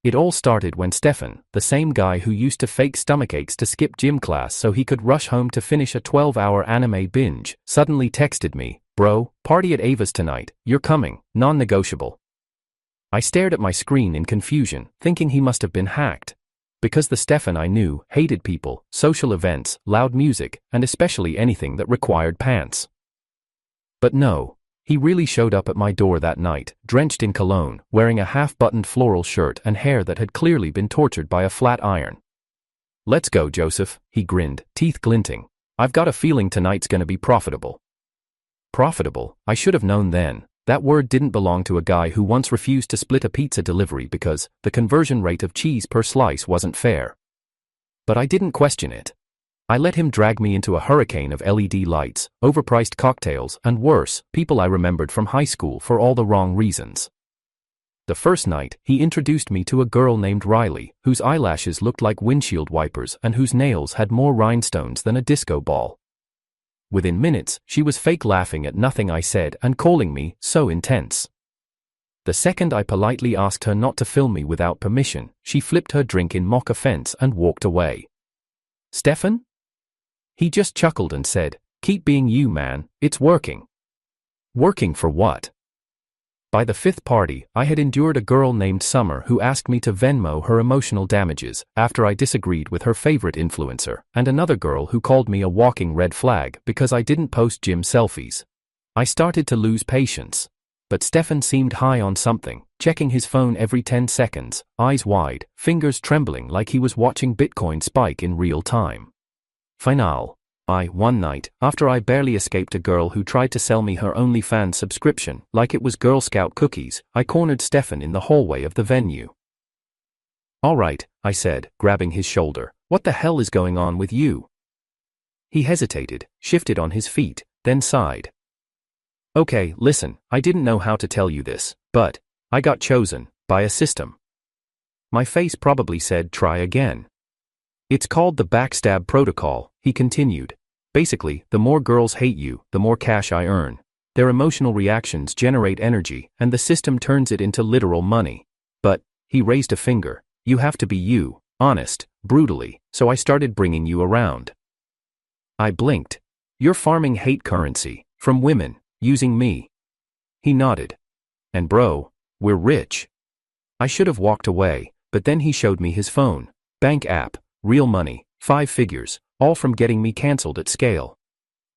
It all started when Stefan, the same guy who used to fake stomachaches to skip gym class so he could rush home to finish a 12-hour anime binge, suddenly texted me, "Bro, party at Ava's tonight, you're coming, non-negotiable." I stared at my screen in confusion, thinking he must have been hacked. Because the Stefan I knew hated people, social events, loud music, and especially anything that required pants. But no. He really showed up at my door that night, drenched in cologne, wearing a half-buttoned floral shirt and hair that had clearly been tortured by a flat iron. "Let's go, Joseph," he grinned, teeth glinting. "I've got a feeling tonight's gonna be profitable." Profitable? I should have known then. That word didn't belong to a guy who once refused to split a pizza delivery because the conversion rate of cheese per slice wasn't fair. But I didn't question it. I let him drag me into a hurricane of LED lights, overpriced cocktails, and worse, people I remembered from high school for all the wrong reasons. The first night, he introduced me to a girl named Riley, whose eyelashes looked like windshield wipers and whose nails had more rhinestones than a disco ball. Within minutes, she was fake laughing at nothing I said and calling me so intense. The second I politely asked her not to film me without permission, she flipped her drink in mock offense and walked away. "Stefan?" He just chuckled and said, "Keep being you, man, it's working." Working for what? By the fifth party, I had endured a girl named Summer who asked me to Venmo her emotional damages after I disagreed with her favorite influencer, and another girl who called me a walking red flag because I didn't post gym selfies. I started to lose patience. But Stefan seemed high on something, checking his phone every 10 seconds, eyes wide, fingers trembling like he was watching Bitcoin spike in real time. Final. One night, after I barely escaped a girl who tried to sell me her OnlyFans subscription like it was Girl Scout cookies, I cornered Stefan in the hallway of the venue. "All right," I said, grabbing his shoulder, "what the hell is going on with you?" He hesitated, shifted on his feet, then sighed. "Okay, listen, I didn't know how to tell you this, but I got chosen by a system." My face probably said try again. "It's called the backstab protocol," he continued. "Basically, the more girls hate you, the more cash I earn. Their emotional reactions generate energy, and the system turns it into literal money. But," he raised a finger, "you have to be you, honest, brutally, so I started bringing you around." I blinked. "You're farming hate currency, from women, using me." He nodded. "And bro, we're rich." I should have walked away, but then he showed me his phone. Bank app. Real money, 5 figures, all from getting me cancelled at scale.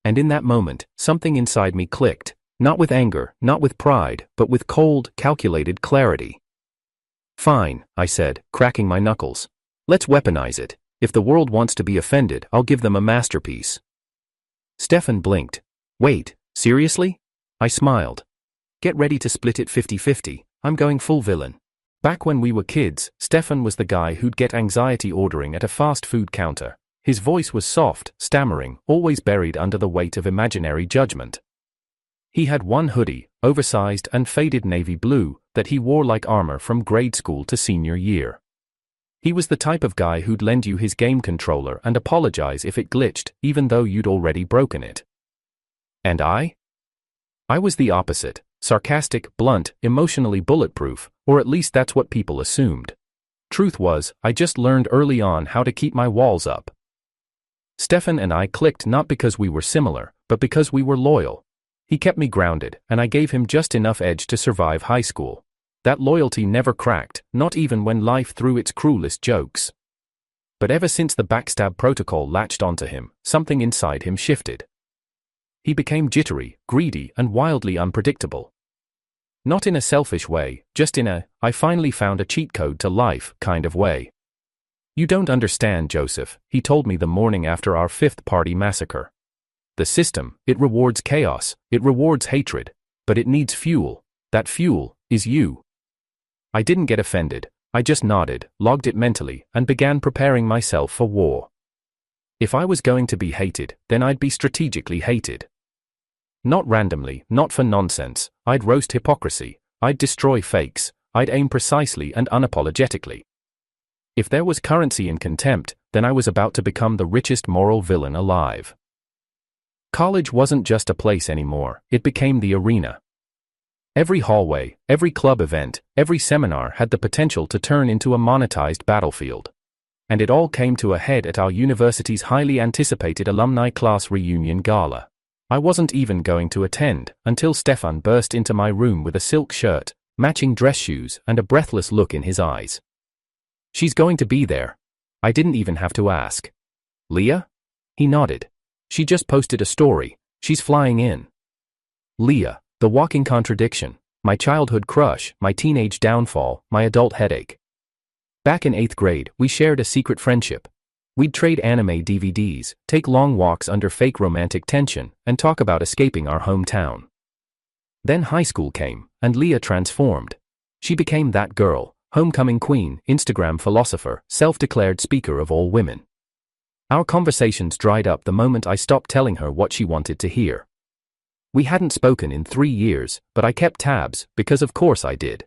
And in that moment, something inside me clicked, not with anger, not with pride, but with cold, calculated clarity. "Fine," I said, cracking my knuckles. "Let's weaponize it. If the world wants to be offended, I'll give them a masterpiece." Stefan blinked. "Wait, seriously?" I smiled. "Get ready to split it 50-50, I'm going full villain." Back when we were kids, Stefan was the guy who'd get anxiety ordering at a fast food counter. His voice was soft, stammering, always buried under the weight of imaginary judgment. He had one hoodie, oversized and faded navy blue, that he wore like armor from grade school to senior year. He was the type of guy who'd lend you his game controller and apologize if it glitched, even though you'd already broken it. And I? I was the opposite. Sarcastic, blunt, emotionally bulletproof, or at least that's what people assumed. Truth was, I just learned early on how to keep my walls up. Stefan and I clicked not because we were similar, but because we were loyal. He kept me grounded, and I gave him just enough edge to survive high school. That loyalty never cracked, not even when life threw its cruelest jokes. But ever since the backstab protocol latched onto him, something inside him shifted. He became jittery, greedy, and wildly unpredictable. Not in a selfish way, just in a, I finally found a cheat code to life kind of way. "You don't understand, Joseph," he told me the morning after our 5th party massacre. "The system, it rewards chaos, it rewards hatred, but it needs fuel. That fuel is you." I didn't get offended, I just nodded, logged it mentally, and began preparing myself for war. If I was going to be hated, then I'd be strategically hated. Not randomly, not for nonsense, I'd roast hypocrisy, I'd destroy fakes, I'd aim precisely and unapologetically. If there was currency in contempt, then I was about to become the richest moral villain alive. College wasn't just a place anymore, it became the arena. Every hallway, every club event, every seminar had the potential to turn into a monetized battlefield. And it all came to a head at our university's highly anticipated alumni class reunion gala. I wasn't even going to attend until Stefan burst into my room with a silk shirt, matching dress shoes, and a breathless look in his eyes. "She's going to be there." I didn't even have to ask. "Leah?" He nodded. "She just posted a story. She's flying in." Leah, the walking contradiction, my childhood crush, my teenage downfall, my adult headache. Back in 8th grade, we shared a secret friendship. We'd trade anime DVDs, take long walks under fake romantic tension, and talk about escaping our hometown. Then high school came, and Leah transformed. She became that girl, homecoming queen, Instagram philosopher, self-declared speaker of all women. Our conversations dried up the moment I stopped telling her what she wanted to hear. We hadn't spoken in 3 years, but I kept tabs, because of course I did.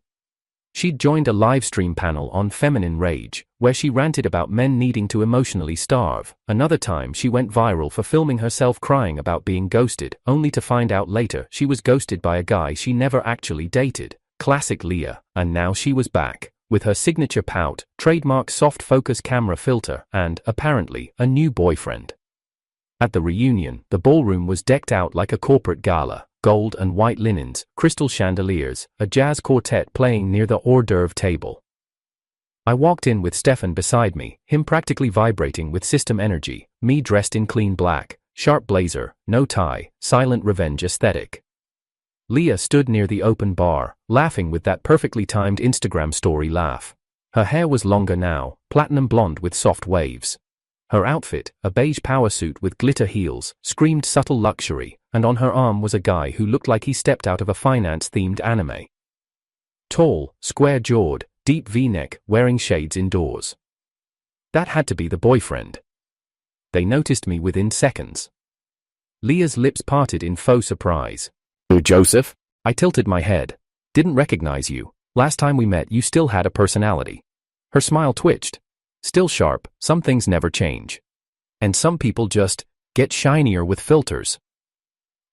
She'd joined a live stream panel on feminine rage, where she ranted about men needing to emotionally starve. Another time she went viral for filming herself crying about being ghosted, only to find out later she was ghosted by a guy she never actually dated. Classic Leah. And now she was back, with her signature pout, trademark soft focus camera filter, and, apparently, a new boyfriend. At the reunion, the ballroom was decked out like a corporate gala. Gold and white linens, crystal chandeliers, a jazz quartet playing near the hors d'oeuvre table. I walked in with Stefan beside me, him practically vibrating with system energy, me dressed in clean black, sharp blazer, no tie, silent revenge aesthetic. Leah stood near the open bar, laughing with that perfectly timed Instagram story laugh. Her hair was longer now, platinum blonde with soft waves. Her outfit, a beige power suit with glitter heels, screamed subtle luxury, and on her arm was a guy who looked like he stepped out of a finance-themed anime. Tall, square-jawed, deep V-neck, wearing shades indoors. That had to be the boyfriend. They noticed me within seconds. Leah's lips parted in faux surprise. "Joseph?" I tilted my head. "Didn't recognize you. Last time we met you still had a personality." Her smile twitched. "Still sharp, some things never change. And some people just get shinier with filters."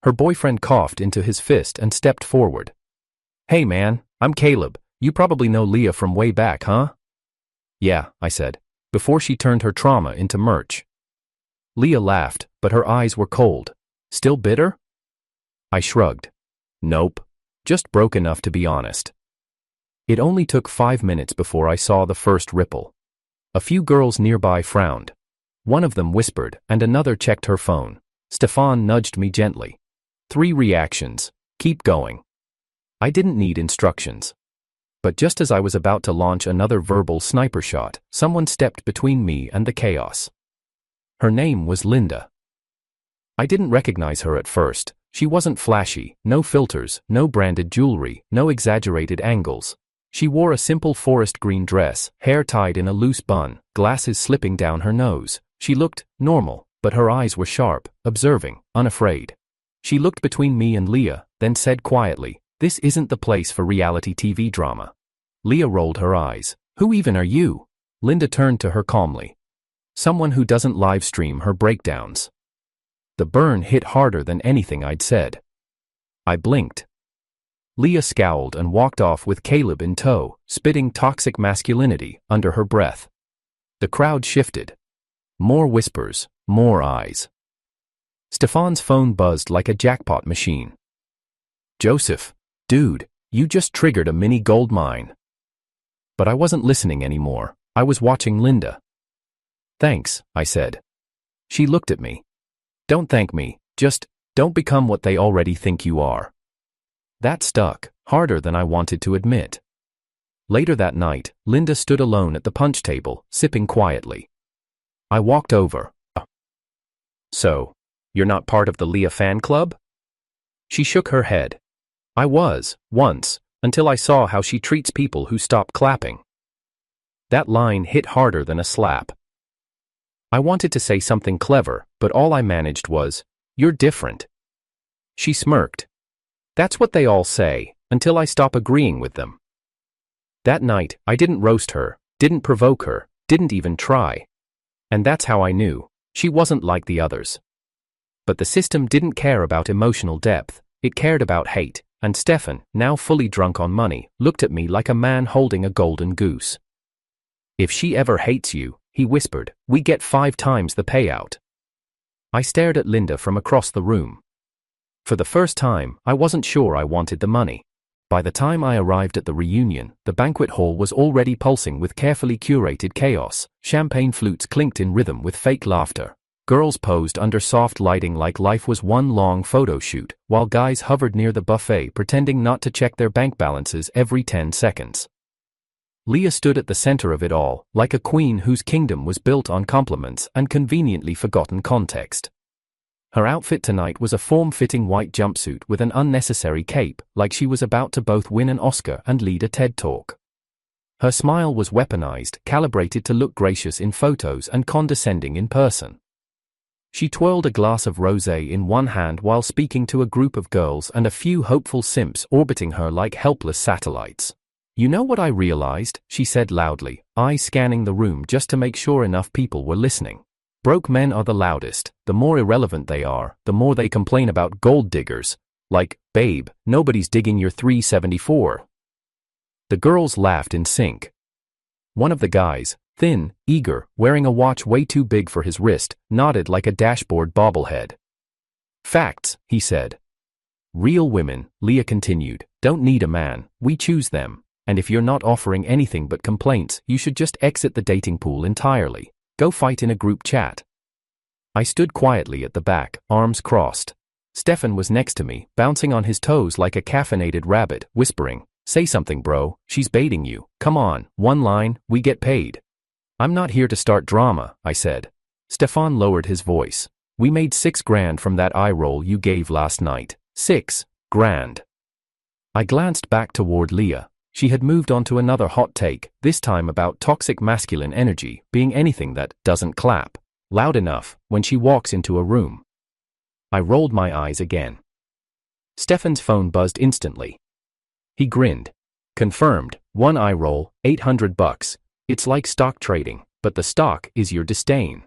Her boyfriend coughed into his fist and stepped forward. "Hey man, I'm Caleb. You probably know Leah from way back, huh?" "Yeah," I said, before she turned her trauma into merch. Leah laughed, but her eyes were cold. "Still bitter?" I shrugged. "Nope. Just broke enough to be honest." It only took 5 minutes before I saw the first ripple. A few girls nearby frowned. One of them whispered, and another checked her phone. Stefan nudged me gently. 3 reactions. Keep going. I didn't need instructions. But just as I was about to launch another verbal sniper shot, someone stepped between me and the chaos. Her name was Linda. I didn't recognize her at first. She wasn't flashy, no filters, no branded jewelry, no exaggerated angles. She wore a simple forest green dress, hair tied in a loose bun, glasses slipping down her nose. She looked normal, but her eyes were sharp, observing, unafraid. She looked between me and Leah, then said quietly, "This isn't the place for reality TV drama." Leah rolled her eyes. "Who even are you?" Linda turned to her calmly. "Someone who doesn't live stream her breakdowns." The burn hit harder than anything I'd said. I blinked. Leah scowled and walked off with Caleb in tow, spitting toxic masculinity under her breath. The crowd shifted. More whispers, more eyes. Stefan's phone buzzed like a jackpot machine. "Joseph, dude, you just triggered a mini gold mine." But I wasn't listening anymore. I was watching Linda. "Thanks," I said. She looked at me. "Don't thank me, just don't become what they already think you are." That stuck, harder than I wanted to admit. Later that night, Linda stood alone at the punch table, sipping quietly. I walked over. "So, you're not part of the Leah fan club?" She shook her head. "I was, once, until I saw how she treats people who stop clapping." That line hit harder than a slap. I wanted to say something clever, but all I managed was, "You're different." She smirked. "That's what they all say, until I stop agreeing with them." That night, I didn't roast her, didn't provoke her, didn't even try. And that's how I knew, she wasn't like the others. But the system didn't care about emotional depth, it cared about hate, and Stefan, now fully drunk on money, looked at me like a man holding a golden goose. "If she ever hates you," he whispered, "we get 5 times the payout." I stared at Linda from across the room. For the first time, I wasn't sure I wanted the money. By the time I arrived at the reunion, the banquet hall was already pulsing with carefully curated chaos. Champagne flutes clinked in rhythm with fake laughter. Girls posed under soft lighting like life was one long photo shoot, while guys hovered near the buffet pretending not to check their bank balances every 10 seconds. Leah stood at the center of it all, like a queen whose kingdom was built on compliments and conveniently forgotten context. Her outfit tonight was a form-fitting white jumpsuit with an unnecessary cape, like she was about to both win an Oscar and lead a TED Talk. Her smile was weaponized, calibrated to look gracious in photos and condescending in person. She twirled a glass of rosé in one hand while speaking to a group of girls and a few hopeful simps orbiting her like helpless satellites. "You know what I realized?" she said loudly, eyes scanning the room just to make sure enough people were listening. "Broke men are the loudest. The more irrelevant they are, the more they complain about gold diggers. Like, babe, nobody's digging your 374. The girls laughed in sync. One of the guys, thin, eager, wearing a watch way too big for his wrist, nodded like a dashboard bobblehead. "Facts," he said. "Real women," Leah continued, "don't need a man, we choose them. And if you're not offering anything but complaints, you should just exit the dating pool entirely. Go fight in a group chat." I stood quietly at the back, arms crossed. Stefan was next to me, bouncing on his toes like a caffeinated rabbit, whispering, "Say something, bro, she's baiting you. Come on, one line, we get paid." "I'm not here to start drama," I said. Stefan lowered his voice. "We made $6,000 from that eye roll you gave last night. $6,000. I glanced back toward Leah. She had moved on to another hot take, this time about toxic masculine energy being anything that doesn't clap loud enough when she walks into a room. I rolled my eyes again. Stefan's phone buzzed instantly. He grinned. "Confirmed, one eye roll, $800. It's like stock trading, but the stock is your disdain."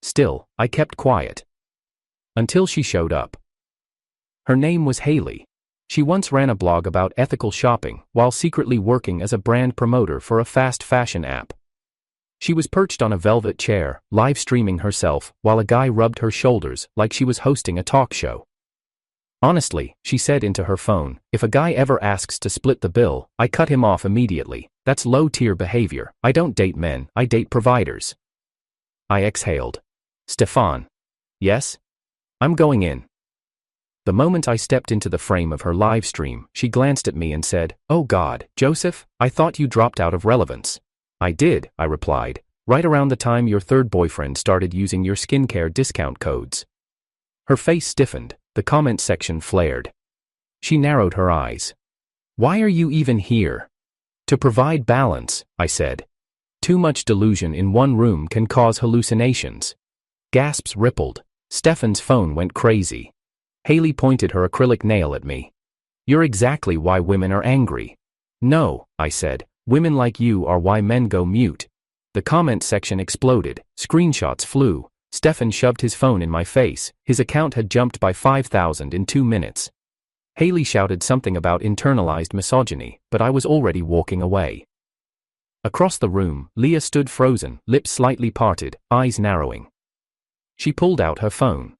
Still, I kept quiet. Until she showed up. Her name was Haley. She once ran a blog about ethical shopping while secretly working as a brand promoter for a fast fashion app. She was perched on a velvet chair, live streaming herself, while a guy rubbed her shoulders like she was hosting a talk show. "Honestly," she said into her phone, "if a guy ever asks to split the bill, I cut him off immediately. That's low-tier behavior. I don't date men, I date providers." I exhaled. "Stefan." "Yes?" "I'm going in." The moment I stepped into the frame of her live stream, she glanced at me and said, "Oh God, Joseph, I thought you dropped out of relevance." "I did," I replied, "right around the time your third boyfriend started using your skincare discount codes." Her face stiffened, the comment section flared. She narrowed her eyes. "Why are you even here?" "To provide balance," I said. "Too much delusion in one room can cause hallucinations." Gasps rippled. Stefan's phone went crazy. Haley pointed her acrylic nail at me. "You're exactly why women are angry." "No," I said, "women like you are why men go mute." The comment section exploded, screenshots flew. Stefan shoved his phone in my face, his account had jumped by 5,000 in 2 minutes. Haley shouted something about internalized misogyny, but I was already walking away. Across the room, Leah stood frozen, lips slightly parted, eyes narrowing. She pulled out her phone.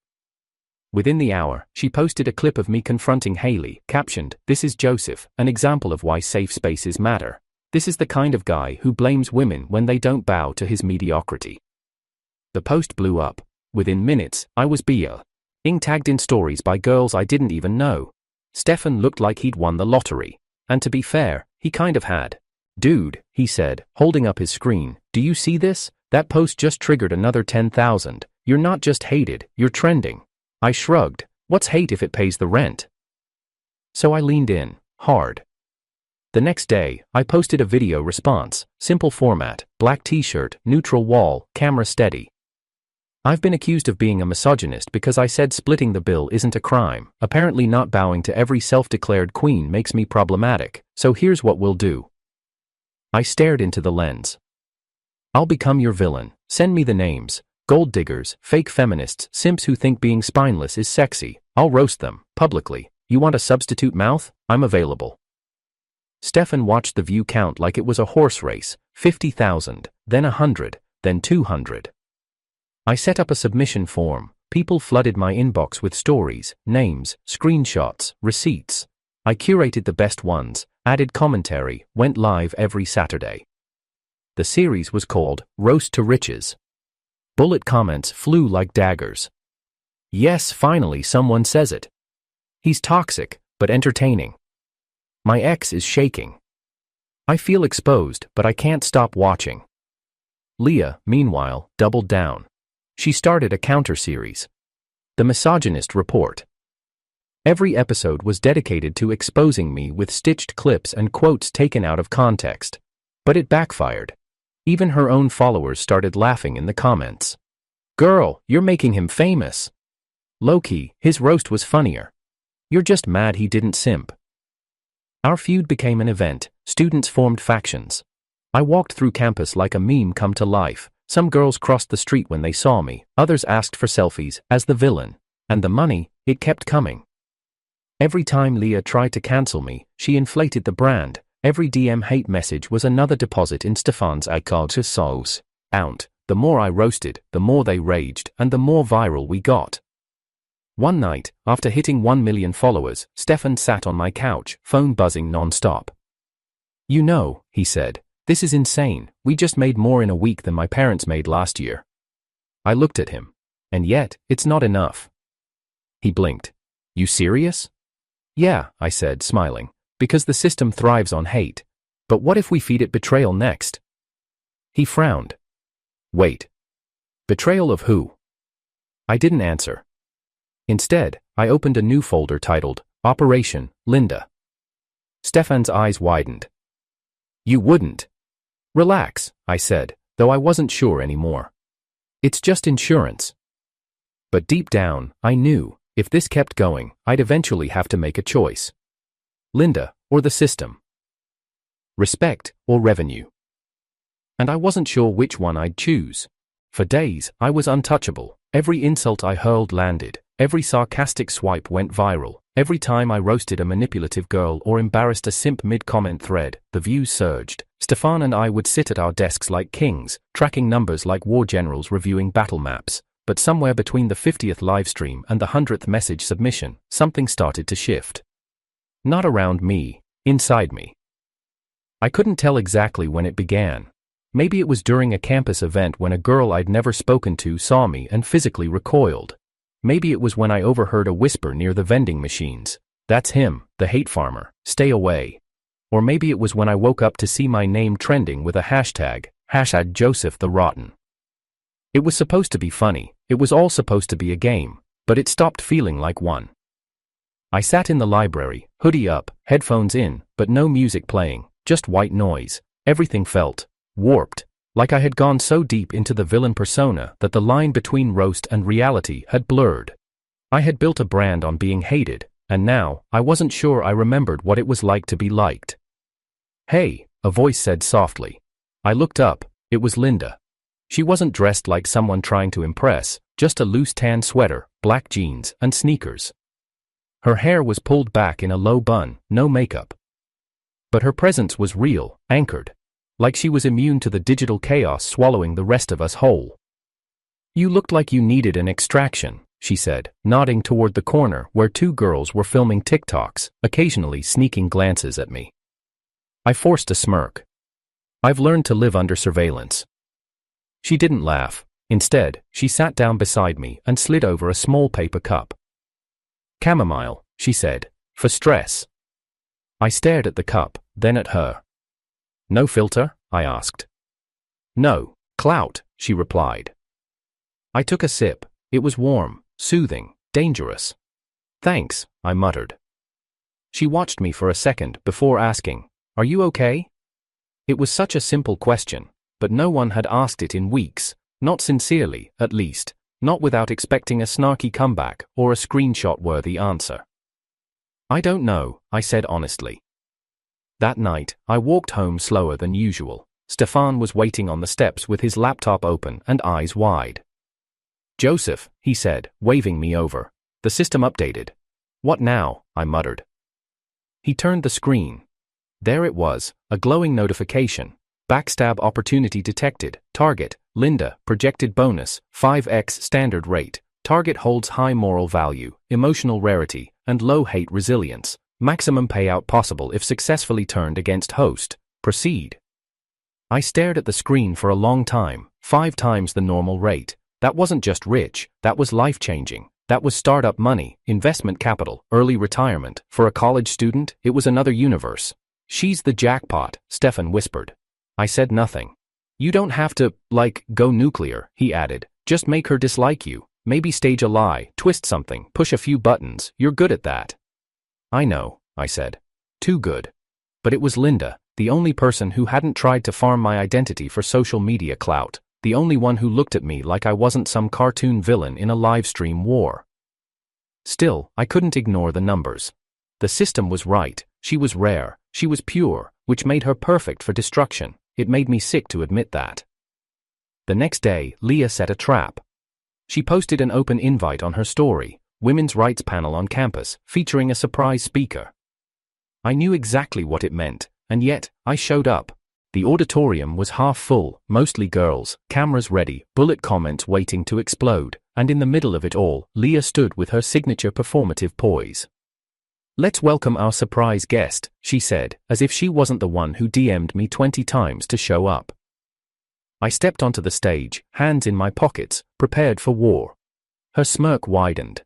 Within the hour, she posted a clip of me confronting Haley, captioned, "This is Joseph, an example of why safe spaces matter. This is the kind of guy who blames women when they don't bow to his mediocrity." The post blew up. Within minutes, I was being tagged in stories by girls I didn't even know. Stefan looked like he'd won the lottery. And to be fair, he kind of had. "Dude," he said, holding up his screen, "do you see this? That post just triggered another 10,000. You're not just hated, you're trending." I shrugged. What's hate if it pays the rent? So I leaned in, hard. The next day, I posted a video response, simple format, black t-shirt, neutral wall, camera steady. "I've been accused of being a misogynist because I said splitting the bill isn't a crime. Apparently not bowing to every self-declared queen makes me problematic, so here's what we'll do." I stared into the lens. "I'll become your villain. Send me the names. Gold diggers, fake feminists, simps who think being spineless is sexy. I'll roast them, publicly. You want a substitute mouth? I'm available. Stefan watched the view count like it was a horse race, 50,000, then 100, then 200. I set up a submission form. People flooded my inbox with stories, names, screenshots, receipts. I curated the best ones, added commentary, went live every Saturday. The series was called Roast to Riches. Bullet comments flew like daggers. Yes, finally someone says it. He's toxic, but entertaining. My ex is shaking. I feel exposed, but I can't stop watching. Leah, meanwhile, doubled down. She started a counter-series. The Misogynist Report. Every episode was dedicated to exposing me with stitched clips and quotes taken out of context. But it backfired. Even her own followers started laughing in the comments. Girl, you're making him famous. Low-key, his roast was funnier. You're just mad he didn't simp. Our feud became an event. Students formed factions. I walked through campus like a meme come to life. Some girls crossed the street when they saw me, others asked for selfies, as the villain. And the money, it kept coming. Every time Leah tried to cancel me, she inflated the brand. Every DM hate message was another deposit in Stefan's account. The more I roasted, the more they raged, and the more viral we got. One night, after hitting 1 million followers, Stefan sat on my couch, phone buzzing non-stop. You know, he said, this is insane. We just made more in a week than my parents made last year. I looked at him. And yet, it's not enough. He blinked. You serious? Yeah, I said, smiling, because the system thrives on hate. But what if we feed it betrayal next? He frowned. Wait. Betrayal of who? I didn't answer. Instead, I opened a new folder titled Operation Linda. Stefan's eyes widened. You wouldn't. Relax, I said, though I wasn't sure anymore. It's just insurance. But deep down, I knew, if this kept going, I'd eventually have to make a choice. Linda, or the system. Respect, or revenue. And I wasn't sure which one I'd choose. For days, I was untouchable. Every insult I hurled landed. Every sarcastic swipe went viral. Every time I roasted a manipulative girl or embarrassed a simp mid-comment thread, the views surged. Stefan and I would sit at our desks like kings, tracking numbers like war generals reviewing battle maps. But somewhere between the 50th livestream and the 100th message submission, something started to shift. Not around me, inside me. I couldn't tell exactly when it began. Maybe it was during a campus event when a girl I'd never spoken to saw me and physically recoiled. Maybe it was when I overheard a whisper near the vending machines. That's him, the hate farmer, stay away. Or maybe it was when I woke up to see my name trending with a hashtag Joseph the Rotten. It was supposed to be funny, it was all supposed to be a game, but it stopped feeling like one. I sat in the library, hoodie up, headphones in, but no music playing, just white noise. Everything felt warped, like I had gone so deep into the villain persona that the line between roast and reality had blurred. I had built a brand on being hated, and now, I wasn't sure I remembered what it was like to be liked. Hey, a voice said softly. I looked up, it was Linda. She wasn't dressed like someone trying to impress, just a loose tan sweater, black jeans, and sneakers. Her hair was pulled back in a low bun, no makeup. But her presence was real, anchored. Like she was immune to the digital chaos swallowing the rest of us whole. You looked like you needed an extraction, she said, nodding toward the corner where two girls were filming TikToks, occasionally sneaking glances at me. I forced a smirk. I've learned to live under surveillance. She didn't laugh. Instead, she sat down beside me and slid over a small paper cup. Chamomile, she said, for stress. I stared at the cup, then at her. No filter? I asked. No, clout, she replied. I took a sip. It was warm, soothing, dangerous. Thanks, I muttered. She watched me for a second before asking, are you okay? It was such a simple question, but no one had asked it in weeks, not sincerely, at least, not without expecting a snarky comeback or a screenshot-worthy answer. I don't know, I said honestly. That night, I walked home slower than usual. Stefan was waiting on the steps with his laptop open and eyes wide. Joseph, he said, waving me over. The system updated. What now? I muttered. He turned the screen. There it was, a glowing notification. Backstab opportunity detected. Target, Linda, projected bonus, 5x standard rate. Target holds high moral value, emotional rarity, and low hate resilience. Maximum payout possible if successfully turned against host. Proceed. I stared at the screen for a long time, 5 times the normal rate. That wasn't just rich, that was life-changing. That was startup money, investment capital, early retirement. For a college student, it was another universe. She's the jackpot, Stefan whispered. I said nothing. You don't have to, go nuclear, he added. Just make her dislike you. Maybe stage a lie, twist something, push a few buttons. You're good at that. I know, I said. Too good. But it was Linda, the only person who hadn't tried to farm my identity for social media clout. The only one who looked at me like I wasn't some cartoon villain in a livestream war. Still, I couldn't ignore the numbers. The system was right. She was rare. She was pure, which made her perfect for destruction. It made me sick to admit that. The next day, Leah set a trap. She posted an open invite on her story, women's rights panel on campus, featuring a surprise speaker. I knew exactly what it meant, and yet, I showed up. The auditorium was half full, mostly girls, cameras ready, bullet comments waiting to explode, and in the middle of it all, Leah stood with her signature performative poise. Let's welcome our surprise guest, she said, as if she wasn't the one who DM'd me 20 times to show up. I stepped onto the stage, hands in my pockets, prepared for war. Her smirk widened.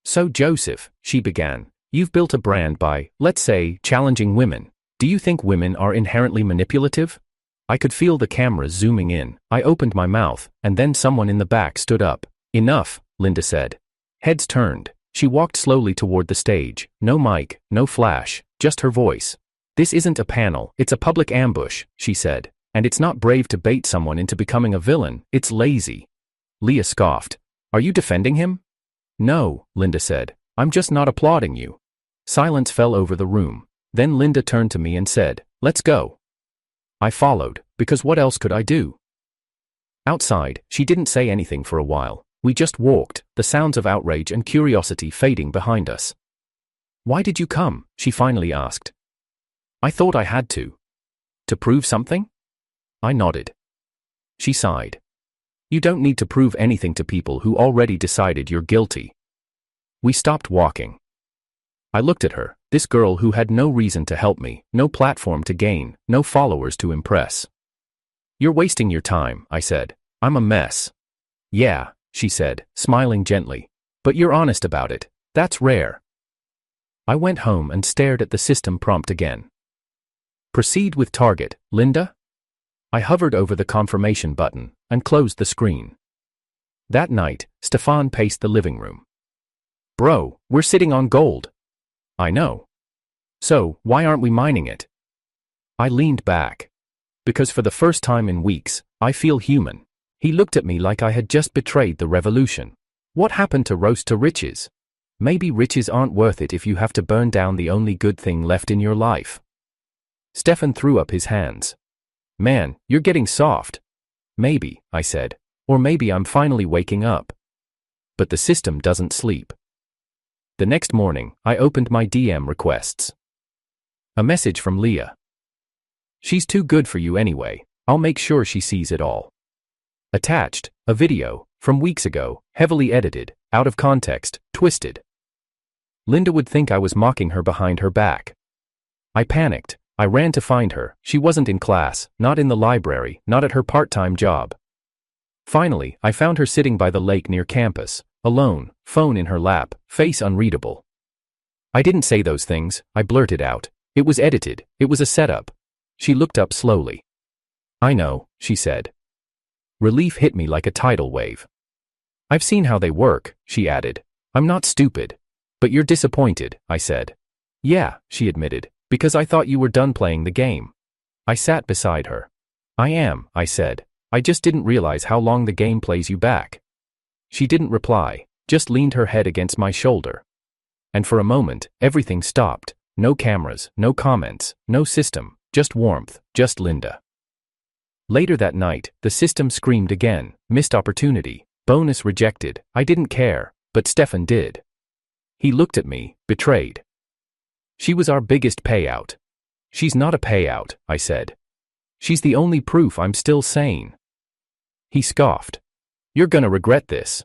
So Joseph, she began, you've built a brand by, let's say, challenging women. Do you think women are inherently manipulative? I could feel the cameras zooming in. I opened my mouth, and then someone in the back stood up. Enough, Linda said. Heads turned. She walked slowly toward the stage. No mic, no flash, just her voice. This isn't a panel, it's a public ambush, she said. And it's not brave to bait someone into becoming a villain, it's lazy. Leah scoffed. Are you defending him? No, Linda said. I'm just not applauding you. Silence fell over the room. Then Linda turned to me and said, let's go. I followed, because what else could I do? Outside, she didn't say anything for a while. We just walked, the sounds of outrage and curiosity fading behind us. Why did you come? She finally asked. I thought I had to. To prove something? I nodded. She sighed. You don't need to prove anything to people who already decided you're guilty. We stopped walking. I looked at her, this girl who had no reason to help me, no platform to gain, no followers to impress. You're wasting your time, I said. I'm a mess. Yeah, she said, smiling gently. But you're honest about it. That's rare. I went home and stared at the system prompt again. Proceed with target, Linda? I hovered over the confirmation button and closed the screen. That night, Stefan paced the living room. Bro, we're sitting on gold. I know. So, why aren't we mining it? I leaned back. Because for the first time in weeks, I feel human. He looked at me like I had just betrayed the revolution. What happened to roast to riches? Maybe riches aren't worth it if you have to burn down the only good thing left in your life. Stefan threw up his hands. Man, you're getting soft. Maybe, I said. Or maybe I'm finally waking up. But the system doesn't sleep. The next morning, I opened my DM requests. A message from Leah. She's too good for you anyway. I'll make sure she sees it all. Attached, a video, from weeks ago, heavily edited, out of context, twisted. Linda would think I was mocking her behind her back. I panicked. I ran to find her. She wasn't in class, not in the library, not at her part-time job. Finally, I found her sitting by the lake near campus, alone, phone in her lap, face unreadable. I didn't say those things, I blurted out. It was edited, it was a setup. She looked up slowly. I know, she said. Relief hit me like a tidal wave. I've seen how they work, she added. I'm not stupid. But you're disappointed, I said. Yeah, she admitted, because I thought you were done playing the game. I sat beside her. I am, I said. I just didn't realize how long the game plays you back. She didn't reply, just leaned her head against my shoulder. And for a moment, everything stopped. No cameras, no comments, no system, just warmth, just Linda. Later that night, the system screamed again, missed opportunity, bonus rejected. I didn't care, but Stefan did. He looked at me, betrayed. She was our biggest payout. She's not a payout, I said. She's the only proof I'm still sane. He scoffed. You're gonna regret this.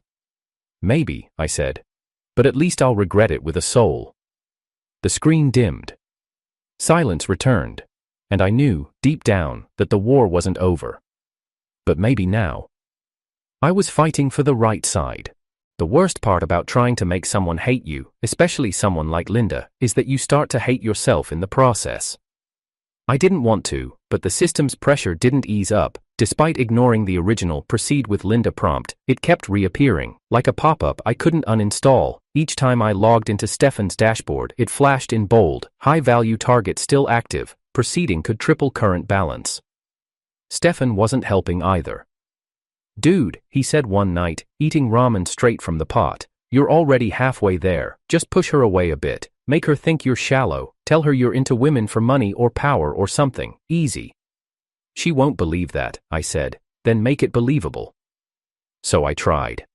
Maybe, I said. But at least I'll regret it with a soul. The screen dimmed. Silence returned. And I knew, deep down, that the war wasn't over. But maybe now. I was fighting for the right side. The worst part about trying to make someone hate you, especially someone like Linda, is that you start to hate yourself in the process. I didn't want to, but the system's pressure didn't ease up. Despite ignoring the original "Proceed with Linda" prompt, it kept reappearing, like a pop-up I couldn't uninstall. Each time I logged into Stefan's dashboard, it flashed in bold, high-value target still active, proceeding could triple current balance. Stefan wasn't helping either. Dude, he said one night, eating ramen straight from the pot, you're already halfway there, just push her away a bit, make her think you're shallow, tell her you're into women for money or power or something, easy. She won't believe that, I said, then make it believable. So I tried.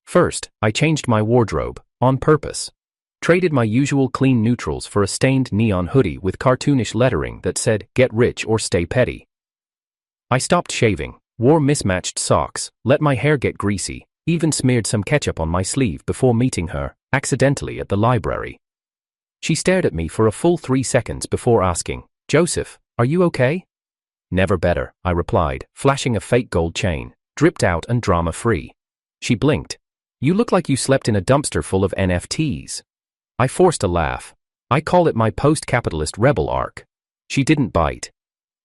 First, I changed my wardrobe, on purpose. Traded my usual clean neutrals for a stained neon hoodie with cartoonish lettering that said, "Get rich or stay petty." I stopped shaving, wore mismatched socks, let my hair get greasy, even smeared some ketchup on my sleeve before meeting her, accidentally at the library. She stared at me for a full 3 seconds before asking, "Joseph, are you okay?" "Never better," I replied, flashing a fake gold chain, dripped out and drama-free. She blinked. "You look like you slept in a dumpster full of NFTs." I forced a laugh. I call it my post-capitalist rebel arc. She didn't bite.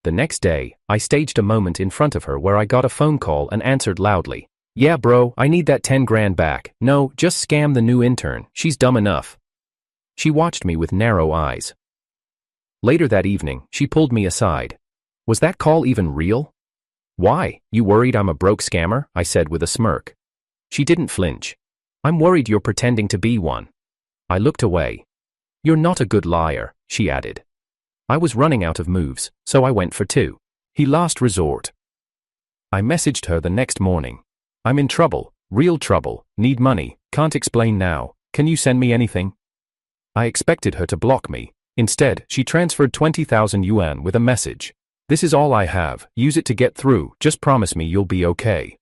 The next day, I staged a moment in front of her where I got a phone call and answered loudly. "Yeah bro, I need that 10 grand back. No, just scam the new intern, she's dumb enough." She watched me with narrow eyes. Later that evening, she pulled me aside. "Was that call even real?" "Why, you worried I'm a broke scammer?" I said with a smirk. She didn't flinch. "I'm worried you're pretending to be one." I looked away. "You're not a good liar," she added. I was running out of moves, so I went for 2. He last resort. I messaged her the next morning. "I'm in trouble, real trouble, need money, can't explain now, can you send me anything?" I expected her to block me. Instead, she transferred 20,000 yuan with a message. "This is all I have, use it to get through, just promise me you'll be okay."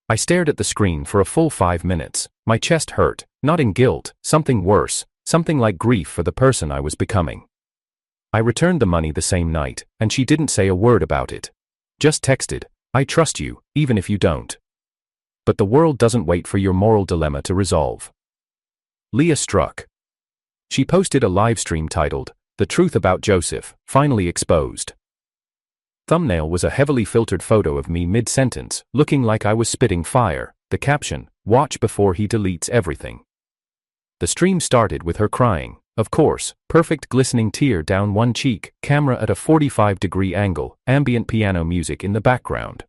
I stared at the screen for a full 5 minutes. My chest hurt, not in guilt, something worse, something like grief for the person I was becoming. I returned the money the same night, and she didn't say a word about it. Just texted, "I trust you, even if you don't." But the world doesn't wait for your moral dilemma to resolve. Leah struck. She posted a livestream titled, "The Truth About Joseph, Finally Exposed." Thumbnail was a heavily filtered photo of me mid-sentence, looking like I was spitting fire. The caption, "Watch before he deletes everything." The stream started with her crying. Of course, perfect glistening tear down one cheek, camera at a 45-degree angle, ambient piano music in the background.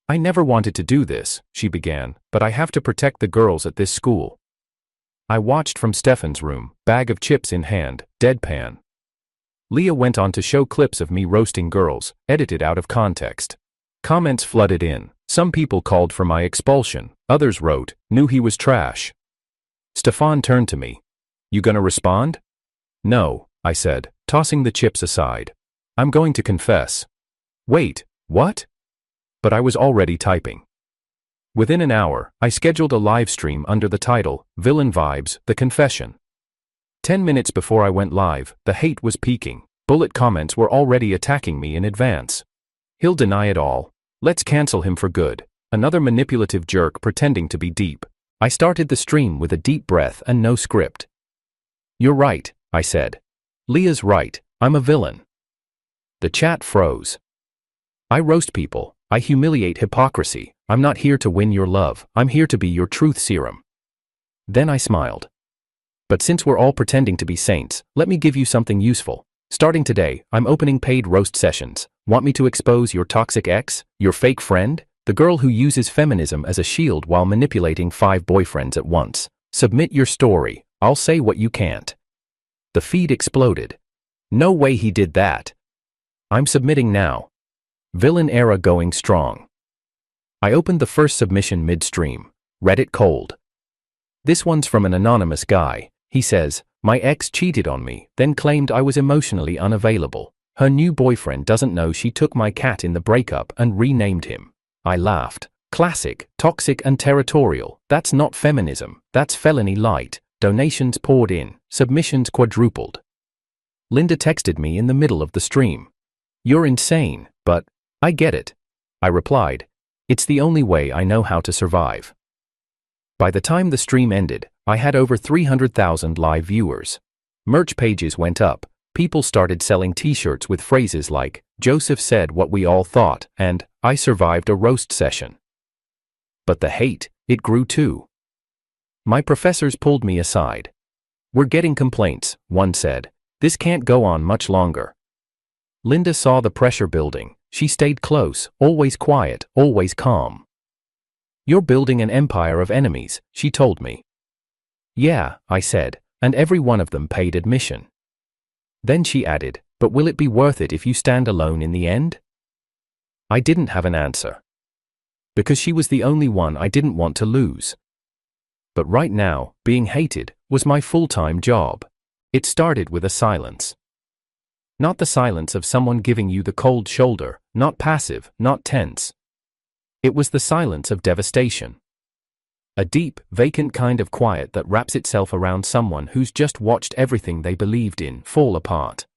"I never wanted to do this," she began, "but I have to protect the girls at this school." I watched from Stefan's room, bag of chips in hand, deadpan. Leah went on to show clips of me roasting girls, edited out of context. Comments flooded in. Some people called for my expulsion, others wrote, "Knew he was trash." Stefan turned to me. "You gonna respond?" "No," I said, tossing the chips aside. "I'm going to confess." "Wait, what?" But I was already typing. Within an hour, I scheduled a live stream under the title, "Villain Vibes, The Confession." 10 minutes before I went live, the hate was peaking. Bullet comments were already attacking me in advance. "He'll deny it all. Let's cancel him for good. Another manipulative jerk pretending to be deep." I started the stream with a deep breath and no script. "You're right," I said. "Leah's right, I'm a villain." The chat froze. "I roast people, I humiliate hypocrisy, I'm not here to win your love, I'm here to be your truth serum." Then I smiled. "But since we're all pretending to be saints, let me give you something useful. Starting today, I'm opening paid roast sessions. Want me to expose your toxic ex, your fake friend, the girl who uses feminism as a shield while manipulating 5 boyfriends at once? Submit your story, I'll say what you can't." The feed exploded. "No way he did that." "I'm submitting now." Villain era going strong. I opened the first submission midstream. Read it cold. This one's from an anonymous guy. He says, my ex cheated on me, then claimed I was emotionally unavailable. Her new boyfriend doesn't know she took my cat in the breakup and renamed him. I laughed. Classic, toxic and territorial. That's not feminism, that's felony light. Donations poured in, submissions quadrupled. Linda texted me in the middle of the stream. You're insane, but I get it. I replied, it's the only way I know how to survive. By the time the stream ended, I had over 300,000 live viewers. Merch pages went up. People started selling t-shirts with phrases like, Joseph said what we all thought, and I survived a roast session. But the hate, it grew too. My professors pulled me aside. We're getting complaints, one said. This can't go on much longer. Linda saw the pressure building. She stayed close, always quiet, always calm. You're building an empire of enemies, she told me. Yeah, I said, and every one of them paid admission. Then she added, but will it be worth it if you stand alone in the end? I didn't have an answer. Because she was the only one I didn't want to lose. But right now, being hated was my full-time job. It started with a silence. Not the silence of someone giving you the cold shoulder, not passive, not tense. It was the silence of devastation. A deep, vacant kind of quiet that wraps itself around someone who's just watched everything they believed in fall apart.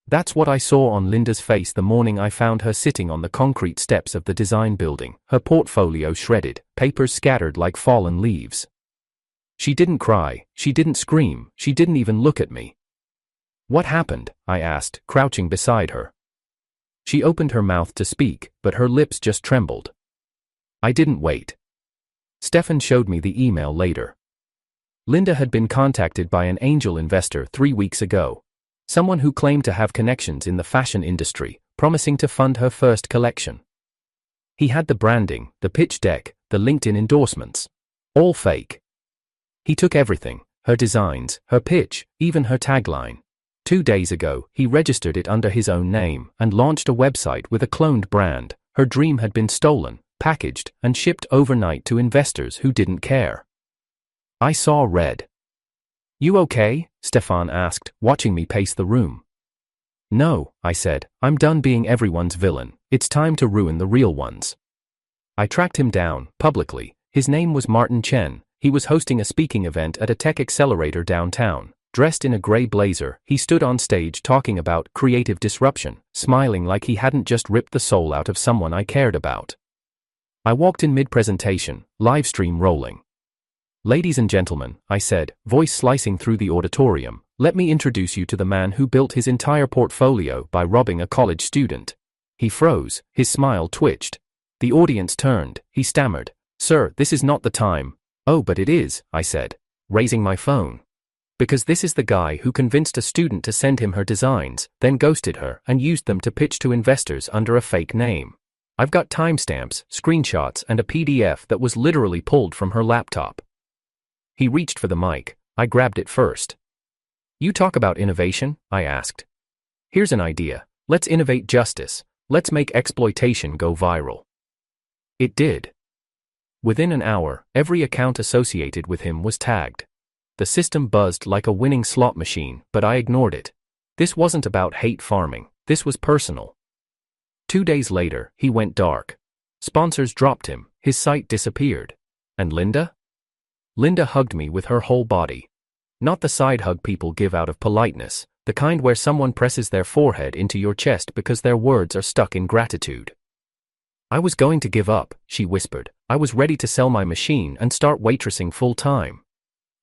That's what I saw on Linda's face the morning I found her sitting on the concrete steps of the design building, her portfolio shredded, papers scattered like fallen leaves. She didn't cry, she didn't scream, she didn't even look at me. What happened? I asked, crouching beside her. She opened her mouth to speak, but her lips just trembled. I didn't wait. Stefan showed me the email later. Linda had been contacted by an angel investor 3 weeks ago. Someone who claimed to have connections in the fashion industry, promising to fund her first collection. He had the branding, the pitch deck, the LinkedIn endorsements. All fake. He took everything, her designs, her pitch, even her tagline. 2 days ago, he registered it under his own name and launched a website with a cloned brand. Her dream had been stolen, packaged, and shipped overnight to investors who didn't care. I saw red. You okay? Stefan asked, watching me pace the room. No, I said, I'm done being everyone's villain. It's time to ruin the real ones. I tracked him down, publicly. His name was Martin Chen. He was hosting a speaking event at a tech accelerator downtown. Dressed in a gray blazer, he stood on stage talking about creative disruption, smiling like he hadn't just ripped the soul out of someone I cared about. I walked in mid-presentation, live stream rolling. Ladies and gentlemen, I said, voice slicing through the auditorium, let me introduce you to the man who built his entire portfolio by robbing a college student. He froze, his smile twitched. The audience turned, he stammered, Sir, this is not the time. Oh, but it is, I said, raising my phone. Because this is the guy who convinced a student to send him her designs, then ghosted her and used them to pitch to investors under a fake name. I've got timestamps, screenshots, and a PDF that was literally pulled from her laptop. He reached for the mic. I grabbed it first. You talk about innovation? I asked. Here's an idea. Let's innovate justice. Let's make exploitation go viral. It did. Within an hour, every account associated with him was tagged. The system buzzed like a winning slot machine, but I ignored it. This wasn't about hate farming. This was personal. 2 days later, he went dark. Sponsors dropped him. His site disappeared. And Linda? Linda hugged me with her whole body. Not the side hug people give out of politeness, the kind where someone presses their forehead into your chest because their words are stuck in gratitude. I was going to give up, she whispered. I was ready to sell my machine and start waitressing full-time.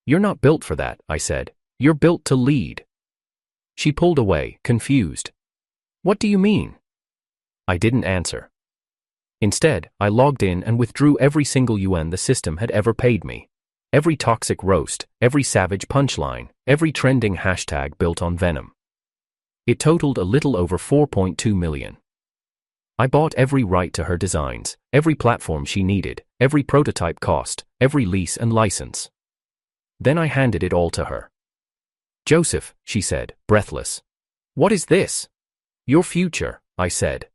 You're not built for that, I said. You're built to lead. She pulled away, confused. What do you mean? I didn't answer. Instead, I logged in and withdrew every single yuan the system had ever paid me. Every toxic roast, every savage punchline, every trending hashtag built on venom. It totaled a little over 4.2 million. I bought every right to her designs, every platform she needed, every prototype cost, every lease and license. Then I handed it all to her. Joseph, she said, breathless. What is this? Your future, I said.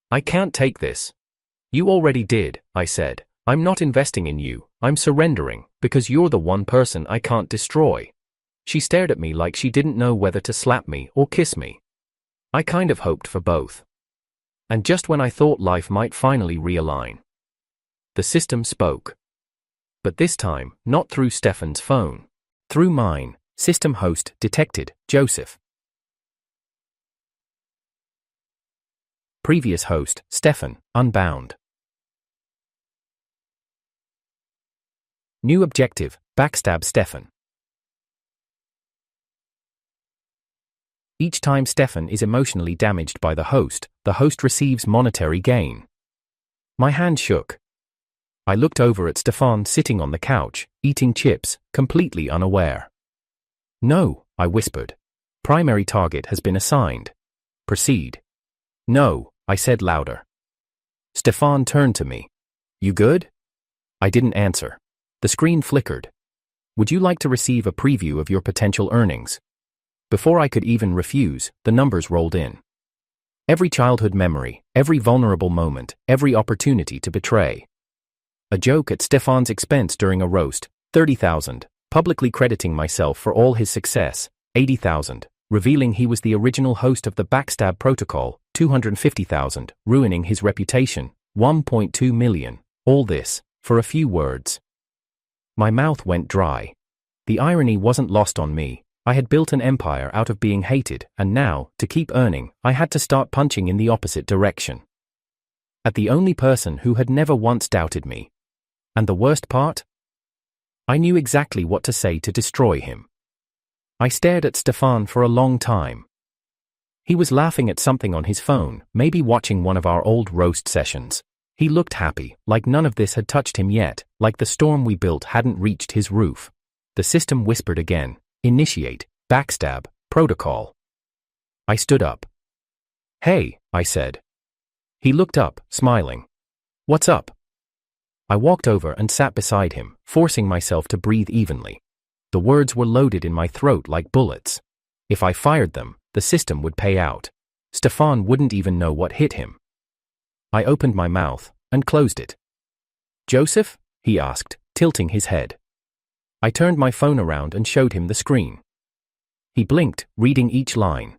I can't take this. You already did, I said. I'm not investing in you, I'm surrendering, because you're the one person I can't destroy." She stared at me like she didn't know whether to slap me or kiss me. I kind of hoped for both. And just when I thought life might finally realign, the system spoke. But this time, not through Stefan's phone. Through mine. System host detected, Joseph. Previous host, Stefan, unbound. New objective, backstab Stefan. Each time Stefan is emotionally damaged by the host receives monetary gain. My hand shook. I looked over at Stefan sitting on the couch, eating chips, completely unaware. "No," I whispered. "Primary target has been assigned. Proceed." "No," I said louder. Stefan turned to me. "You good?" I didn't answer. The screen flickered. "Would you like to receive a preview of your potential earnings?" Before I could even refuse, the numbers rolled in. Every childhood memory, every vulnerable moment, every opportunity to betray. A joke at Stefan's expense during a roast, 30,000, publicly crediting myself for all his success, 80,000, revealing he was the original host of the backstab protocol, 250,000, ruining his reputation, 1.2 million, all this, for a few words. My mouth went dry. The irony wasn't lost on me. I had built an empire out of being hated, and now, to keep earning, I had to start punching in the opposite direction. At the only person who had never once doubted me. And the worst part? I knew exactly what to say to destroy him. I stared at Stefan for a long time. He was laughing at something on his phone, maybe watching one of our old roast sessions. He looked happy, like none of this had touched him yet, like the storm we built hadn't reached his roof. The system whispered again. "Initiate, backstab, protocol." I stood up. "Hey," I said. He looked up, smiling. "What's up?" I walked over and sat beside him, forcing myself to breathe evenly. The words were loaded in my throat like bullets. If I fired them, the system would pay out. Stefan wouldn't even know what hit him. I opened my mouth and closed it. "Joseph?" he asked, tilting his head. I turned my phone around and showed him the screen. He blinked, reading each line.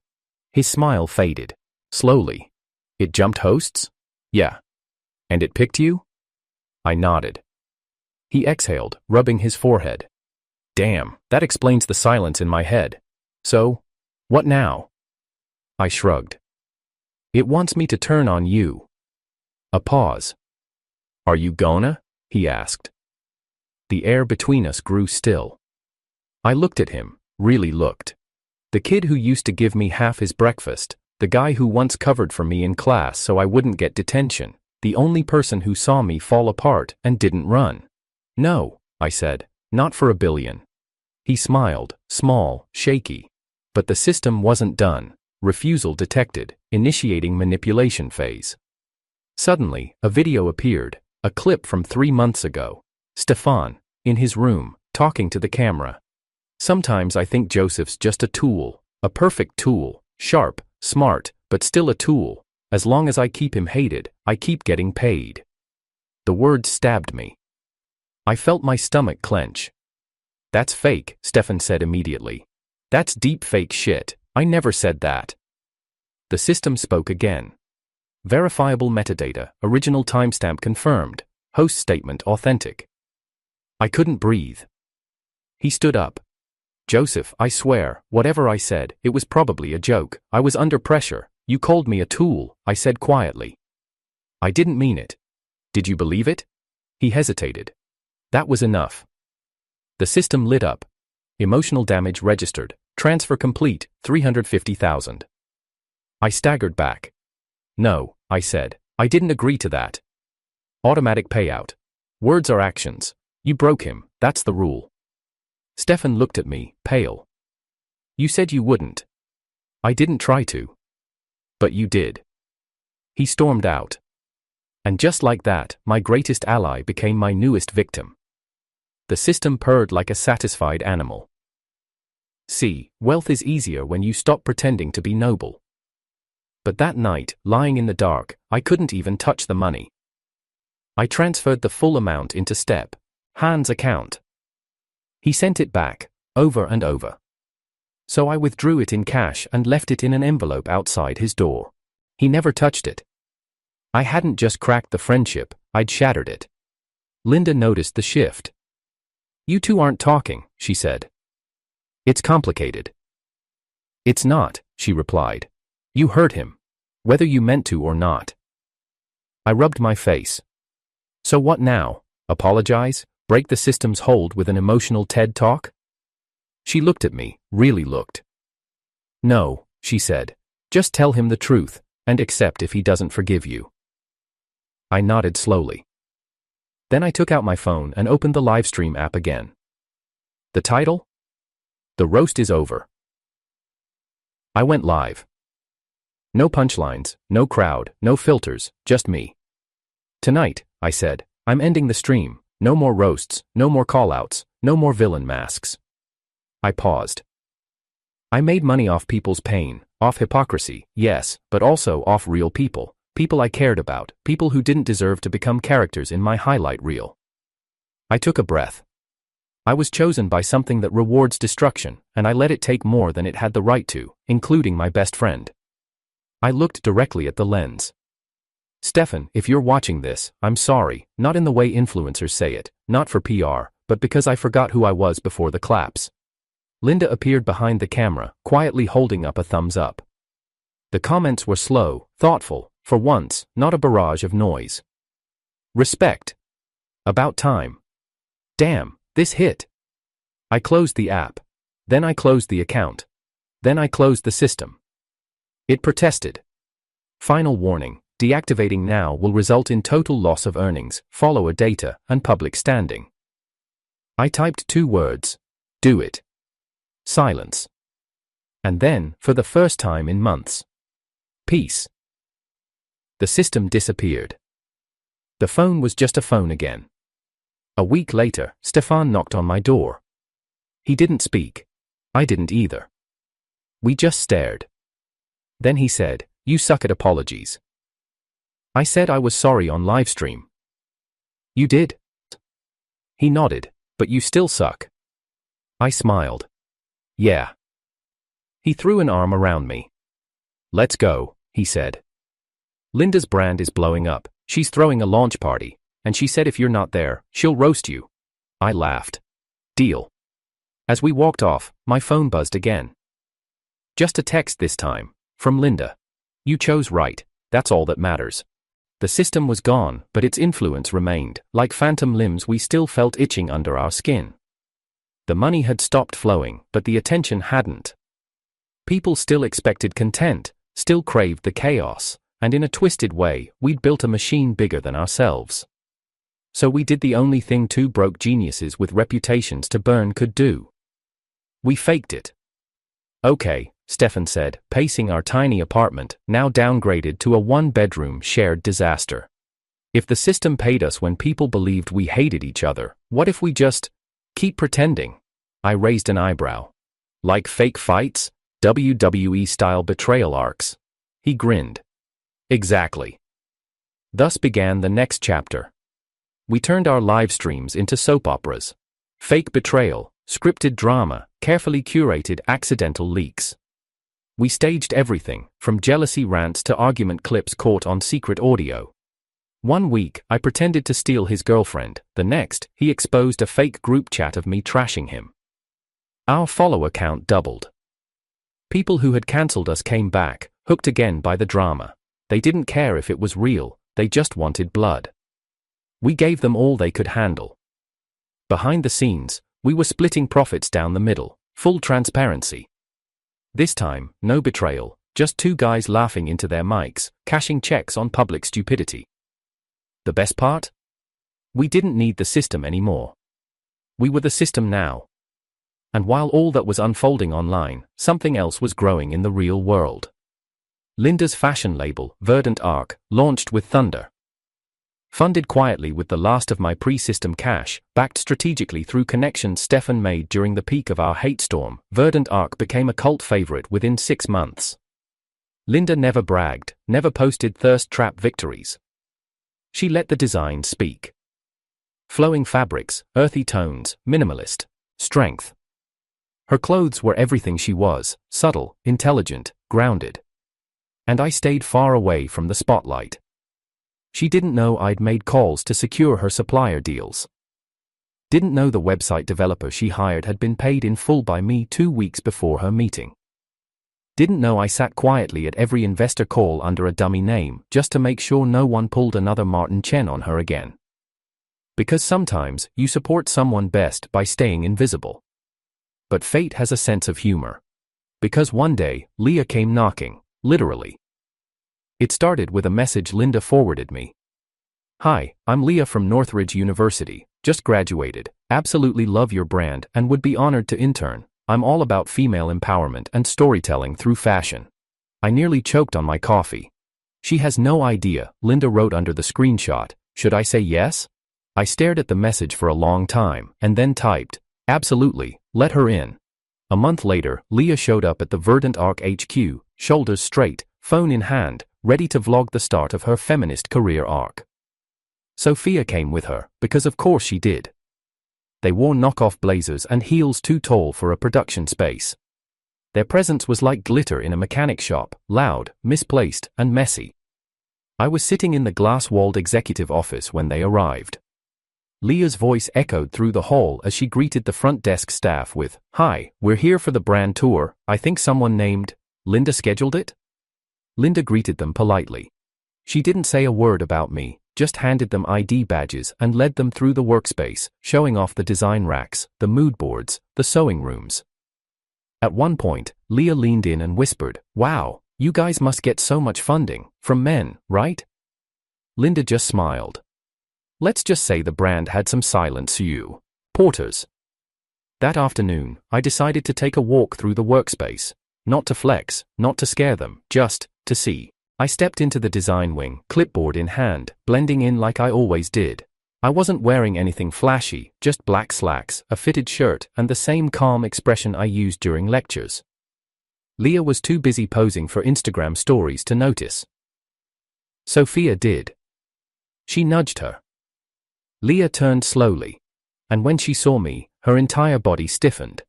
His smile faded. Slowly. "It jumped hosts?" "Yeah." "And it picked you?" I nodded. He exhaled, rubbing his forehead. "Damn, that explains the silence in my head. So, what now?" I shrugged. "It wants me to turn on you." A pause. "Are you gonna?" he asked. The air between us grew still. I looked at him, really looked. The kid who used to give me half his breakfast, the guy who once covered for me in class so I wouldn't get detention, the only person who saw me fall apart and didn't run. "No," I said, "not for a billion." He smiled, small, shaky. But the system wasn't done. Refusal detected, initiating manipulation phase. Suddenly, a video appeared, a clip from 3 months ago. Stefan, in his room, talking to the camera. Sometimes I think Joseph's just a tool, a perfect tool, sharp, smart, but still a tool. As long as I keep him hated, I keep getting paid. The words stabbed me. I felt my stomach clench. "That's fake," Stefan said immediately. "That's deep fake shit. I never said that." The system spoke again. Verifiable metadata, original timestamp confirmed, host statement authentic. I couldn't breathe. He stood up. "Joseph, I swear, whatever I said, it was probably a joke. I was under pressure. You called me a tool," I said quietly. "I didn't mean it." "Did you believe it?" He hesitated. That was enough. The system lit up. Emotional damage registered. Transfer complete, 350,000. I staggered back. "No," I said. "I didn't agree to that." Automatic payout. Words are actions. You broke him, that's the rule. Stefan looked at me, pale. "You said you wouldn't." "I didn't try to." "But you did." He stormed out. And just like that, my greatest ally became my newest victim. The system purred like a satisfied animal. See, wealth is easier when you stop pretending to be noble. But that night, lying in the dark, I couldn't even touch the money. I transferred the full amount into Step. Han's account. He sent it back, over and over. So I withdrew it in cash and left it in an envelope outside his door. He never touched it. I hadn't just cracked the friendship, I'd shattered it. Linda noticed the shift. "You two aren't talking," she said. "It's complicated." "It's not," she replied. "You hurt him. Whether you meant to or not." I rubbed my face. "So what now? Apologize? Break the system's hold with an emotional TED talk?" She looked at me, really looked. "No," she said. "Just tell him the truth, and accept if he doesn't forgive you." I nodded slowly. Then I took out my phone and opened the livestream app again. The title? "The Roast is Over." I went live. No punchlines, no crowd, no filters, just me. "Tonight," I said, "I'm ending the stream. No more roasts, no more callouts, no more villain masks." I paused. I made money off people's pain, off hypocrisy, yes, but also off real people. People I cared about, people who didn't deserve to become characters in my highlight reel. I took a breath. I was chosen by something that rewards destruction, and I let it take more than it had the right to, including my best friend. I looked directly at the lens. "Stefan, if you're watching this, I'm sorry, not in the way influencers say it, not for PR, but because I forgot who I was before the claps." Linda appeared behind the camera, quietly holding up a thumbs up. The comments were slow, thoughtful, for once, not a barrage of noise. "Respect. About time. Damn, this hit." I closed the app. Then I closed the account. Then I closed the system. It protested. "Final warning, deactivating now will result in total loss of earnings, follower data, and public standing." I typed 2 words. "Do it." Silence. And then, for the first time in months, peace. The system disappeared. The phone was just a phone again. A week later, Stefan knocked on my door. He didn't speak. I didn't either. We just stared. Then he said, "You suck at apologies." I said I was sorry on livestream. "You did?" He nodded. "But you still suck." I smiled. "Yeah." He threw an arm around me. "Let's go," he said. "Linda's brand is blowing up. She's throwing a launch party, and she said if you're not there, she'll roast you." I laughed. "Deal." As we walked off, my phone buzzed again. Just a text this time, from Linda. "You chose right, that's all that matters." The system was gone, but its influence remained. Like phantom limbs, we still felt itching under our skin. The money had stopped flowing, but the attention hadn't. People still expected content, still craved the chaos, and in a twisted way, we'd built a machine bigger than ourselves. So we did the only thing 2 broke geniuses with reputations to burn could do. We faked it. "Okay," Stefan said, pacing our tiny apartment, now downgraded to a 1-bedroom shared disaster. "If the system paid us when people believed we hated each other, what if we just keep pretending?" I raised an eyebrow. "Like fake fights? WWE-style betrayal arcs?" He grinned. "Exactly." Thus began the next chapter. We turned our live streams into soap operas. Fake betrayal, scripted drama, carefully curated accidental leaks. We staged everything, from jealousy rants to argument clips caught on secret audio. One week, I pretended to steal his girlfriend. The next, he exposed a fake group chat of me trashing him. Our follower count doubled. People who had cancelled us came back, hooked again by the drama. They didn't care if it was real, they just wanted blood. We gave them all they could handle. Behind the scenes, we were splitting profits down the middle, full transparency. This time, no betrayal, just 2 guys laughing into their mics, cashing checks on public stupidity. The best part? We didn't need the system anymore. We were the system now. And while all that was unfolding online, something else was growing in the real world. Linda's fashion label, Verdant Arc, launched with thunder. Funded quietly with the last of my pre-system cash, backed strategically through connections Stefan made during the peak of our hate storm, Verdant Arc became a cult favorite within 6 months. Linda never bragged, never posted thirst trap victories. She let the design speak. Flowing fabrics, earthy tones, minimalist. Strength. Her clothes were everything she was, subtle, intelligent, grounded. And I stayed far away from the spotlight. She didn't know I'd made calls to secure her supplier deals. Didn't know the website developer she hired had been paid in full by me 2 weeks before her meeting. Didn't know I sat quietly at every investor call under a dummy name just to make sure no one pulled another Martin Chen on her again. Because sometimes you support someone best by staying invisible. But fate has a sense of humor. Because one day, Leah came knocking, literally. It started with a message Linda forwarded me. "Hi, I'm Leah from Northridge University, just graduated, absolutely love your brand and would be honored to intern. I'm all about female empowerment and storytelling through fashion." I nearly choked on my coffee. "She has no idea," Linda wrote under the screenshot. "Should I say yes?" I stared at the message for a long time and then typed, "Absolutely, let her in." A month later, Leah showed up at the Verdant Arc HQ, shoulders straight, phone in hand, ready to vlog the start of her feminist career arc. Sophia came with her, because of course she did. They wore knockoff blazers and heels too tall for a production space. Their presence was like glitter in a mechanic shop, loud, misplaced, and messy. I was sitting in the glass-walled executive office when they arrived. Leah's voice echoed through the hall as she greeted the front desk staff with, "Hi, we're here for the brand tour. I think someone named Linda scheduled it?" Linda greeted them politely. She didn't say a word about me, just handed them ID badges and led them through the workspace, showing off the design racks, the mood boards, the sewing rooms. At one point, Leah leaned in and whispered, "Wow, you guys must get so much funding, from men, right?" Linda just smiled. Let's just say the brand had some silent supporters. That afternoon, I decided to take a walk through the workspace. Not to flex, not to scare them, just to see. I stepped into the design wing, clipboard in hand, blending in like I always did. I wasn't wearing anything flashy, just black slacks, a fitted shirt, and the same calm expression I used during lectures. Leah was too busy posing for Instagram stories to notice. Sophia did. She nudged her. Leah turned slowly. And when she saw me, her entire body stiffened.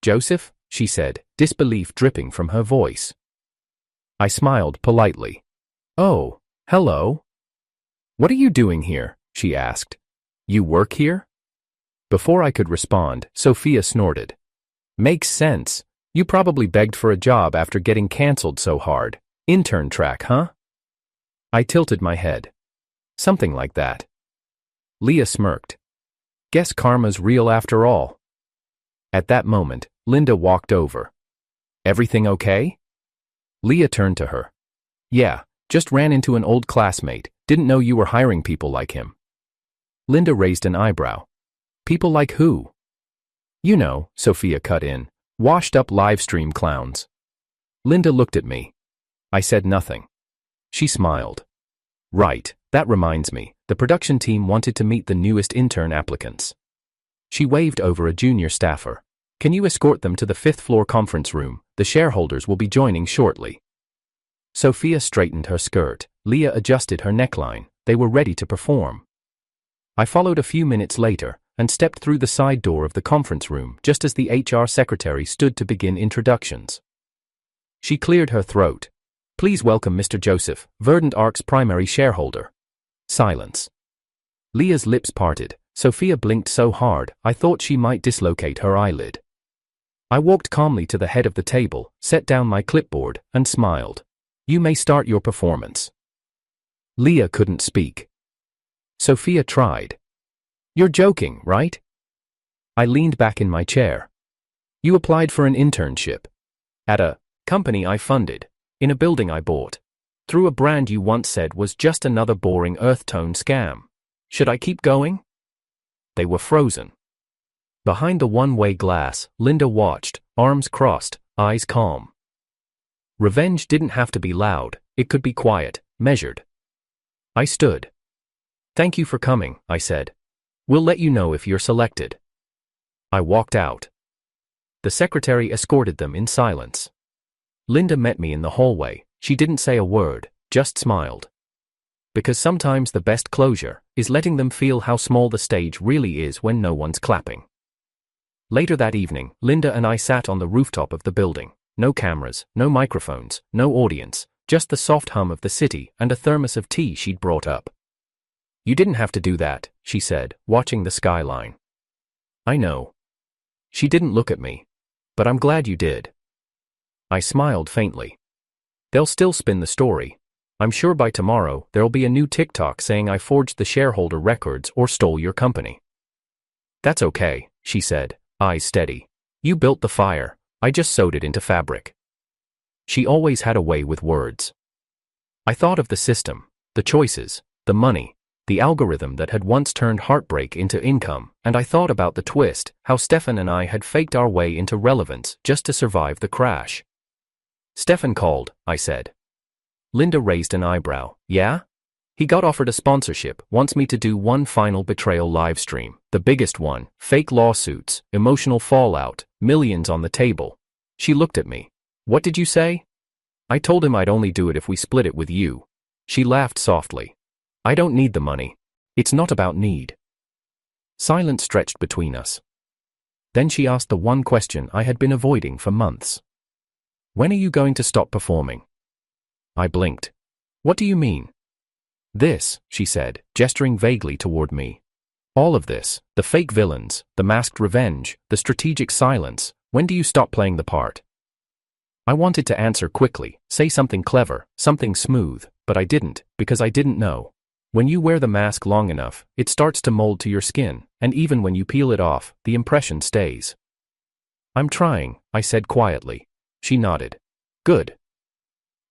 "Joseph?" she said, disbelief dripping from her voice. I smiled politely. "Oh, hello. What are you doing here?" she asked. "You work here?" Before I could respond, Sophia snorted. "Makes sense. You probably begged for a job after getting cancelled so hard. Intern track, huh?" I tilted my head. "Something like that." Leah smirked. "Guess karma's real after all." At that moment, Linda walked over. "Everything okay?" Leah turned to her. "Yeah, just ran into an old classmate, didn't know you were hiring people like him." Linda raised an eyebrow. "People like who?" "You know," Sophia cut in, "washed-up livestream clowns." Linda looked at me. I said nothing. She smiled. "Right, that reminds me, the production team wanted to meet the newest intern applicants." She waved over a junior staffer. "Can you escort them to the 5th floor conference room? The shareholders will be joining shortly." Sophia straightened her skirt. Leah adjusted her neckline. They were ready to perform. I followed a few minutes later and stepped through the side door of the conference room just as the HR secretary stood to begin introductions. She cleared her throat. "Please welcome Mr. Joseph, Verdant Arc's primary shareholder." Silence. Leah's lips parted. Sophia blinked so hard, I thought she might dislocate her eyelid. I walked calmly to the head of the table, set down my clipboard, and smiled. "You may start your performance." Leah couldn't speak. Sophia tried. "You're joking, right?" I leaned back in my chair. "You applied for an internship. At a company I funded. In a building I bought. Through a brand you once said was just another boring earth tone scam. Should I keep going?" They were frozen. Behind the one-way glass, Linda watched, arms crossed, eyes calm. Revenge didn't have to be loud, it could be quiet, measured. I stood. "Thank you for coming," I said. "We'll let you know if you're selected." I walked out. The secretary escorted them in silence. Linda met me in the hallway. She didn't say a word, just smiled. Because sometimes the best closure is letting them feel how small the stage really is when no one's clapping. Later that evening, Linda and I sat on the rooftop of the building. No cameras, no microphones, no audience, just the soft hum of the city and a thermos of tea she'd brought up. "You didn't have to do that," she said, watching the skyline. "I know." She didn't look at me. "But I'm glad you did." I smiled faintly. "They'll still spin the story. I'm sure by tomorrow there'll be a new TikTok saying I forged the shareholder records or stole your company." "That's okay," she said, eyes steady. "You built the fire, I just sewed it into fabric." She always had a way with words. I thought of the system, the choices, the money, the algorithm that had once turned heartbreak into income, and I thought about the twist, how Stefan and I had faked our way into relevance just to survive the crash. "Stefan called," I said. Linda raised an eyebrow. "Yeah? He got offered a sponsorship, wants me to do one final Betrayal livestream, the biggest one, fake lawsuits, emotional fallout, millions on the table." She looked at me. "What did you say?" I told him I'd only do it if we split it with you. She laughed softly. "I don't need the money. It's not about need." Silence stretched between us. Then she asked the one question I had been avoiding for months. "When are you going to stop performing?" I blinked. "What do you mean?" "This," she said, gesturing vaguely toward me. "All of this, the fake villains, the masked revenge, the strategic silence, when do you stop playing the part?" I wanted to answer quickly, say something clever, something smooth, but I didn't, because I didn't know. When you wear the mask long enough, it starts to mold to your skin, and even when you peel it off, the impression stays. "I'm trying," I said quietly. She nodded. "Good."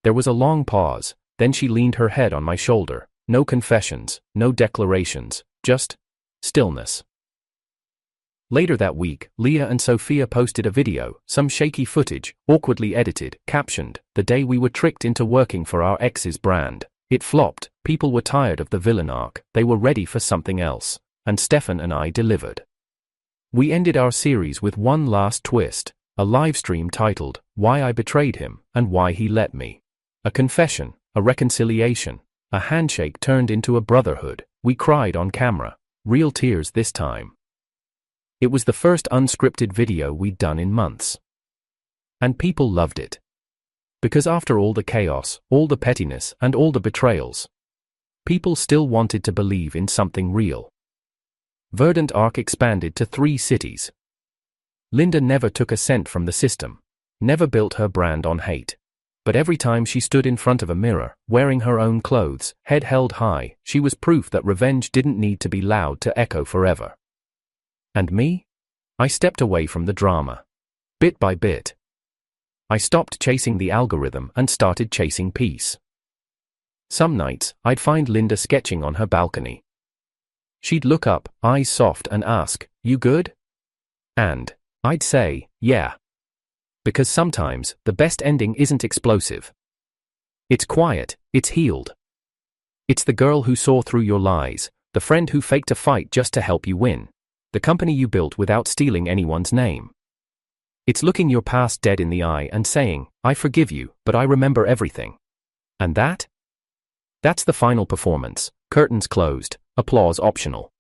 There was a long pause, then she leaned her head on my shoulder. No confessions, no declarations, just stillness. Later that week, Leah and Sophia posted a video, some shaky footage, awkwardly edited, captioned, "The day we were tricked into working for our ex's brand." It flopped, people were tired of the villain arc, they were ready for something else, and Stefan and I delivered. We ended our series with one last twist, a livestream titled, "Why I Betrayed Him, and Why He Let Me." A confession, a reconciliation, a handshake turned into a brotherhood. We cried on camera, real tears this time. It was the first unscripted video we'd done in months. And people loved it. Because after all the chaos, all the pettiness, and all the betrayals, people still wanted to believe in something real. Verdant Arc expanded to 3 cities. Linda never took a cent from the system, never built her brand on hate. But every time she stood in front of a mirror, wearing her own clothes, head held high, she was proof that revenge didn't need to be loud to echo forever. And me? I stepped away from the drama. Bit by bit. I stopped chasing the algorithm and started chasing peace. Some nights, I'd find Linda sketching on her balcony. She'd look up, eyes soft, and ask, "You good?" And I'd say, "Yeah." Because sometimes, the best ending isn't explosive. It's quiet, it's healed. It's the girl who saw through your lies, the friend who faked a fight just to help you win, the company you built without stealing anyone's name. It's looking your past dead in the eye and saying, "I forgive you, but I remember everything." And that's the final performance, curtains closed, applause optional.